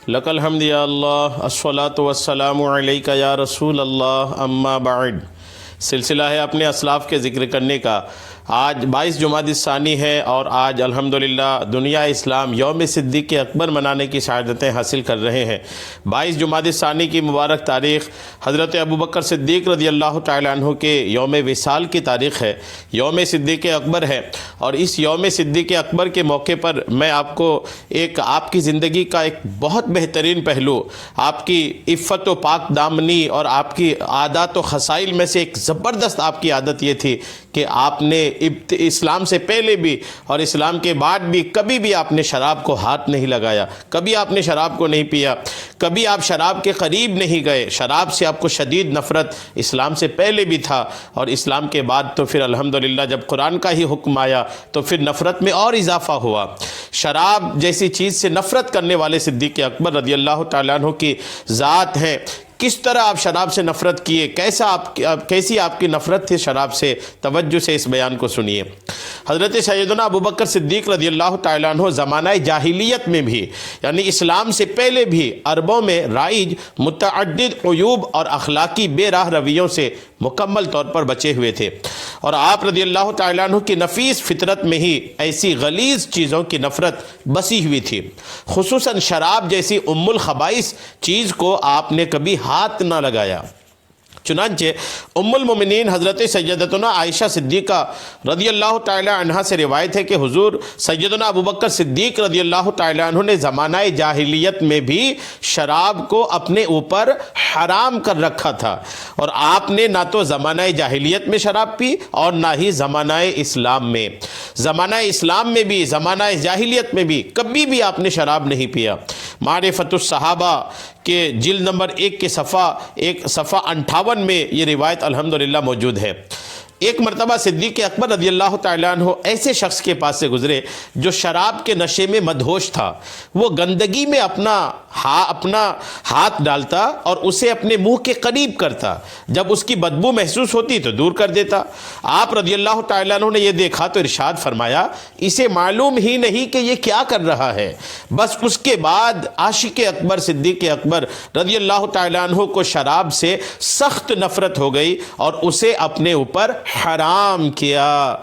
لک الحمد یا اللہ الصلاۃ والسلام علیک یا رسول اللہ اما بعد۔ سلسلہ ہے اپنے اسلاف کے ذکر کرنے کا۔ آج 22 جمادی الثانی ہے اور آج الحمدللہ دنیا اسلام یوم صدیق اکبر منانے کی شہادتیں حاصل کر رہے ہیں۔ 22 جمادی الثانی کی مبارک تاریخ حضرت ابوبکر صدیق رضی اللہ تعالیٰ عنہ کے یوم وصال کی تاریخ ہے، یوم صدیق اکبر ہے۔ اور اس یوم صدیق اکبر کے موقع پر میں آپ کو آپ کی زندگی کا ایک بہت بہترین پہلو، آپ کی عفت و پاک دامنی اور آپ کی عادات و خصائل میں سے ایک زبردست آپ کی عادت یہ تھی کہ آپ نے اسلام سے پہلے بھی اور اسلام کے بعد بھی کبھی بھی آپ نے شراب کو ہاتھ نہیں لگایا، کبھی آپ نے شراب کو نہیں پیا، کبھی آپ شراب کے قریب نہیں گئے۔ شراب سے آپ کو شدید نفرت اسلام سے پہلے بھی تھا اور اسلام کے بعد تو پھر الحمدللہ جب قرآن کا ہی حکم آیا تو پھر نفرت میں اور اضافہ ہوا۔ شراب جیسی چیز سے نفرت کرنے والے صدیق اکبر رضی اللہ تعالیٰ عنہ کی ذات ہے۔ کس طرح آپ شراب سے نفرت کیے، کیسی آپ کی نفرت تھی شراب سے، توجہ سے اس بیان کو سنیے۔ حضرت سیدنا ابوبکر صدیق رضی اللہ تعالیٰ عنہ زمانہ جاہلیت میں بھی، یعنی اسلام سے پہلے بھی عربوں میں رائج متعدد عیوب اور اخلاقی بے راہ رویوں سے مکمل طور پر بچے ہوئے تھے، اور آپ رضی اللہ تعالیٰ عنہ کی نفیس فطرت میں ہی ایسی غلیظ چیزوں کی نفرت بسی ہوئی تھی۔ خصوصاً شراب جیسی ام الخبائث چیز کو آپ نے کبھی ہاتھ نہ لگایا۔ چنانچہ ام المومنین حضرت سیدتنا عائشہ صدیقہ رضی اللہ تعالی عنہ سے روایت ہے کہ حضور سیدنا ابوبکر صدیق رضی اللہ تعالی عنہ نے زمانہ جاہلیت میں بھی شراب کو اپنے اوپر حرام کر رکھا تھا، اور آپ نے نہ تو زمانہ جاہلیت میں شراب پی اور نہ ہی زمانہ اسلام میں۔ زمانہ اسلام میں بھی زمانہ جاہلیت میں بھی کبھی بھی آپ نے شراب نہیں پیا۔ معرفت الصحابہ کے جلد نمبر 1 کے صفحہ 58 میں یہ روایت الحمدللہ موجود ہے۔ ایک مرتبہ صدیق اکبر رضی اللہ تعالیٰ عنہ ایسے شخص کے پاس سے گزرے جو شراب کے نشے میں مدہوش تھا۔ وہ گندگی میں اپنا ہاتھ ڈالتا اور اسے اپنے منہ کے قریب کرتا، جب اس کی بدبو محسوس ہوتی تو دور کر دیتا۔ آپ رضی اللہ تعالیٰ عنہ نے یہ دیکھا تو ارشاد فرمایا، اسے معلوم ہی نہیں کہ یہ کیا کر رہا ہے۔ بس اس کے بعد عاشق اکبر صدیق اکبر رضی اللہ تعالیٰ عنہ کو شراب سے سخت نفرت ہو گئی اور اسے اپنے اوپر حرام کیا۔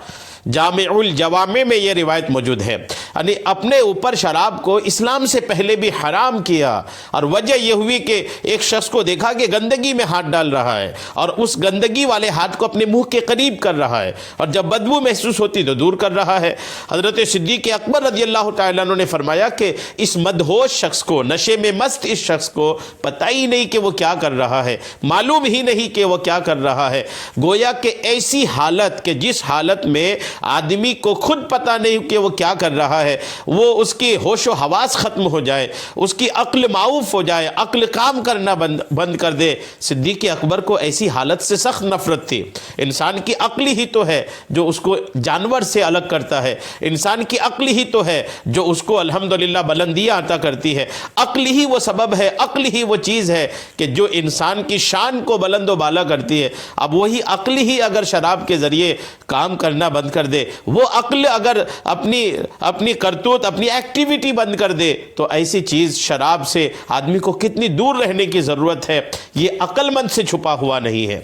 جامع الجوامع میں یہ روایت موجود ہے، یعنی اپنے اوپر شراب کو اسلام سے پہلے بھی حرام کیا، اور وجہ یہ ہوئی کہ ایک شخص کو دیکھا کہ گندگی میں ہاتھ ڈال رہا ہے اور اس گندگی والے ہاتھ کو اپنے منہ کے قریب کر رہا ہے، اور جب بدبو محسوس ہوتی تو دور کر رہا ہے۔ حضرت صدیق اکبر رضی اللہ تعالیٰ عنہ نے فرمایا کہ اس مدہوش شخص کو، نشے میں مست اس شخص کو پتہ ہی نہیں کہ وہ کیا کر رہا ہے، معلوم ہی نہیں کہ وہ کیا کر رہا ہے۔ گویا کہ ایسی حالت کہ جس حالت میں آدمی کو خود پتہ نہیں کہ وہ کیا کر رہا ہے، وہ اس کی ہوش و حواس ختم ہو جائے، اس کی عقل معوف ہو جائے، عقل کام کرنا بند کر دے۔ صدیق اکبر کو ایسی حالت سے سخت نفرت تھی۔ انسان کی عقل ہی تو ہے جو اس کو جانور سے الگ کرتا ہے، انسان کی عقل ہی تو ہے جو اس کو الحمدللہ بلندیاں عطا کرتی ہے، عقل ہی وہ سبب ہے، عقل ہی وہ چیز ہے کہ جو انسان کی شان کو بلند و بالا کرتی ہے۔ اب وہی عقل ہی اگر شراب کے ذریعے کام کرنا بند کر دے، وہ عقل اگر اپنی کرتوت، اپنی ایکٹیویٹی بند کر دے، تو ایسی چیز شراب سے آدمی کو کتنی دور رہنے کی ضرورت ہے، یہ عقل مند سے چھپا ہوا نہیں ہے۔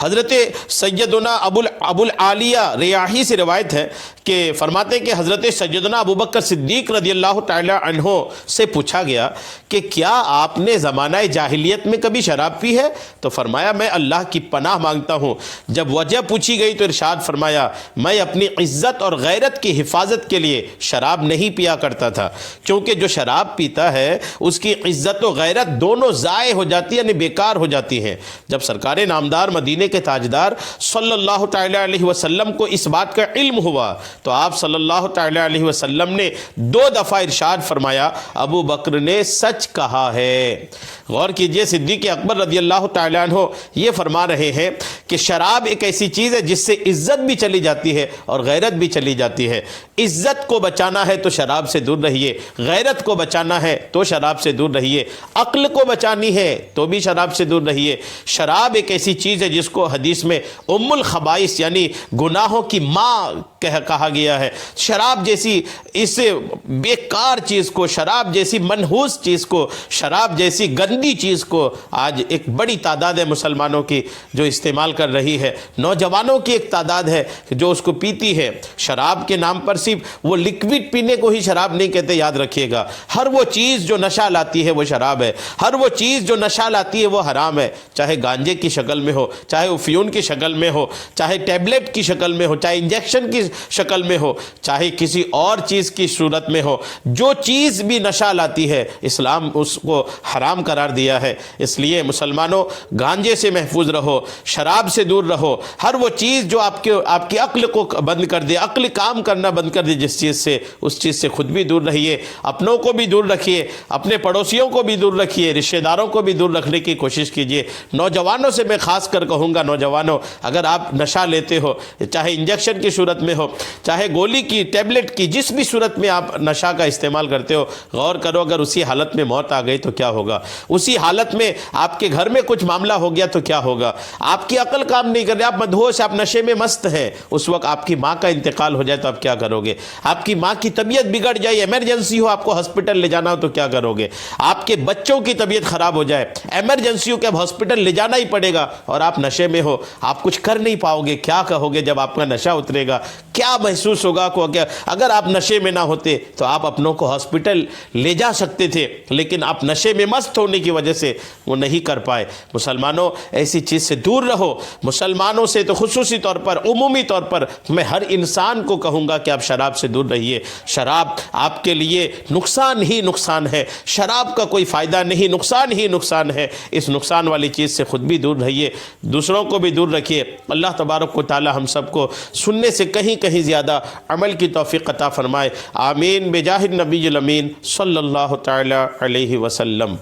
حضرت سیدنا ابو العالیہ ریاحی سے روایت ہے کہ فرماتے ہیں کہ حضرت سیدنا ابوبکر صدیق رضی اللہ تعالی عنہ سے پوچھا گیا کہ کیا آپ نے زمانہ جاہلیت میں کبھی شراب پی ہے؟ تو فرمایا میں اللہ کی پناہ مانگتا ہوں۔ جب وجہ پوچھی گئی تو ارشاد فرمایا میں اپنی عزت اور غیرت کی حفاظت کے لیے شراب نہیں پیا کرتا تھا، کیونکہ جو شراب پیتا ہے اس کی عزت و غیرت دونوں ضائع ہو جاتی ہیں، یعنی بیکار ہو جاتی ہیں۔ جب سرکار نامدار مدینے کے تاجدار صلی اللہ تعالی علیہ وسلم کو اس بات کا علم ہوا تو آپ صلی اللہ تعالی علیہ وسلم نے 2 دفعہ ارشاد فرمایا ابو بکر نے سچ کہا ہے۔ غور کیجئے، صدیق اکبر رضی اللہ تعالی عنہ یہ فرما رہے ہیں کہ شراب ایک ایسی چیز ہے جس سے عزت بھی چلی جاتی ہے اور غیرت بھی چلی جاتی ہے۔ عزت کو بچانا ہے تو شراب سے دور رہیے، غیرت کو بچانا ہے تو شراب سے دور رہیے، عقل کو بچانی ہے تو بھی شراب سے دور رہیے۔ شراب ایک ایسی چیز ہے جس کو حدیث میں ام الخبائث یعنی گناہوں کی ماں کہا گیا ہے۔ شراب جیسی اس بیکار چیز کو، شراب جیسی منحوس چیز کو، شراب جیسی گندی چیز کو آج ایک بڑی تعداد ہے مسلمانوں کی جو استعمال کر رہی ہے، نوجوانوں کی ایک تعداد ہے جو اس کو پیتی ہے۔ شراب کے نام پر صرف وہ لکوڈ پینے کو ہی شراب نہیں کہتے، یاد رکھیے گا، ہر وہ چیز جو نشہ لاتی ہے وہ شراب ہے، ہر وہ چیز جو نشہ لاتی ہے وہ حرام ہے، چاہے گانجے کی شکل میں ہو، چاہے افیون کی شکل میں ہو، چاہے ٹیبلٹ کی شکل میں ہو، چاہے انجیکشن کی شکل میں ہو، چاہے کسی اور چیز کی صورت میں ہو، جو چیز بھی نشہ لاتی ہے اسلام اس کو حرام قرار دیا ہے۔ اس لیے مسلمانوں گانجے سے محفوظ رہو، شراب سے دور رہو، ہر وہ چیز جو آپ کی عقل کو بند کر دے، عقل کام کرنا بند کر دے جس چیز سے، اس چیز سے خود بھی دور رہیے، اپنوں کو بھی دور رکھیے، اپنے پڑوسیوں کو بھی دور رکھیے، رشتہ داروں کو بھی دور رکھنے کی کوشش کیجیے۔ نوجوانوں سے میں خاص کر کہوں گا، نوجوانوں اگر آپ نشہ لیتے ہو، چاہے انجیکشن کی صورت میں ہو، چاہے گولی کی، ٹیبلٹ کی، جس بھی صورت میں آپ نشہ کا استعمال کرتے ہو، غور کرو اگر اسی حالت میں موت آ گئی تو کیا ہوگا، اسی حالت میں آپ کے گھر میں کچھ معاملہ ہو گیا تو کیا ہوگا، آپ کی عقل کام نہیں کر رہی، آپ مدہوش، آپ نشے میں مست ہیں، اس وقت آپ کی ماں کا انتقال ہو جائے تو آپ کیا کرو گے، آپ کی ماں کی طبیعت بگڑ جائے، ایمرجنسی ہو، آپ کو ہاسپٹل لے جانا ہو تو کیا کرو گے، آپ کے بچوں کی طبیعت خراب ہو جائے، ایمرجنسی ہو کہ اب ہاسپٹل لے جانا ہی پڑے گا اور آپ نشے میں ہو، آپ کچھ کر نہیں پاؤ گے، کیا کہو گے جب آپ کا نشہ اترے گا، کیا محسوس ہوگا کو کہ اگر آپ نشے میں نہ ہوتے تو آپ اپنوں کو ہاسپٹل لے جا سکتے تھے، لیکن آپ نشے میں مست ہونے کی وجہ سے وہ نہیں کر پائے۔ مسلمانوں ایسی چیز سے دور رہو، مسلمانوں سے تو خصوصی طور پر، عمومی طور پر میں ہر انسان کو کہوں گا کہ آپ شراب سے دور رہیے، شراب آپ کے لیے نقصان ہی نقصان ہے، شراب کا کوئی فائدہ نہیں، نقصان ہی نقصان ہے، اس نقصان والی چیز سے خود بھی دور رہیے، دوسروں کو بھی دور رکھیے۔ اللہ تبارک و تعالی ہم سب کو سننے سے کہیں زیادہ عمل کی توفیق عطا فرمائے، آمین بجاہ النبی الامین صلی اللہ تعالی علیہ وسلم۔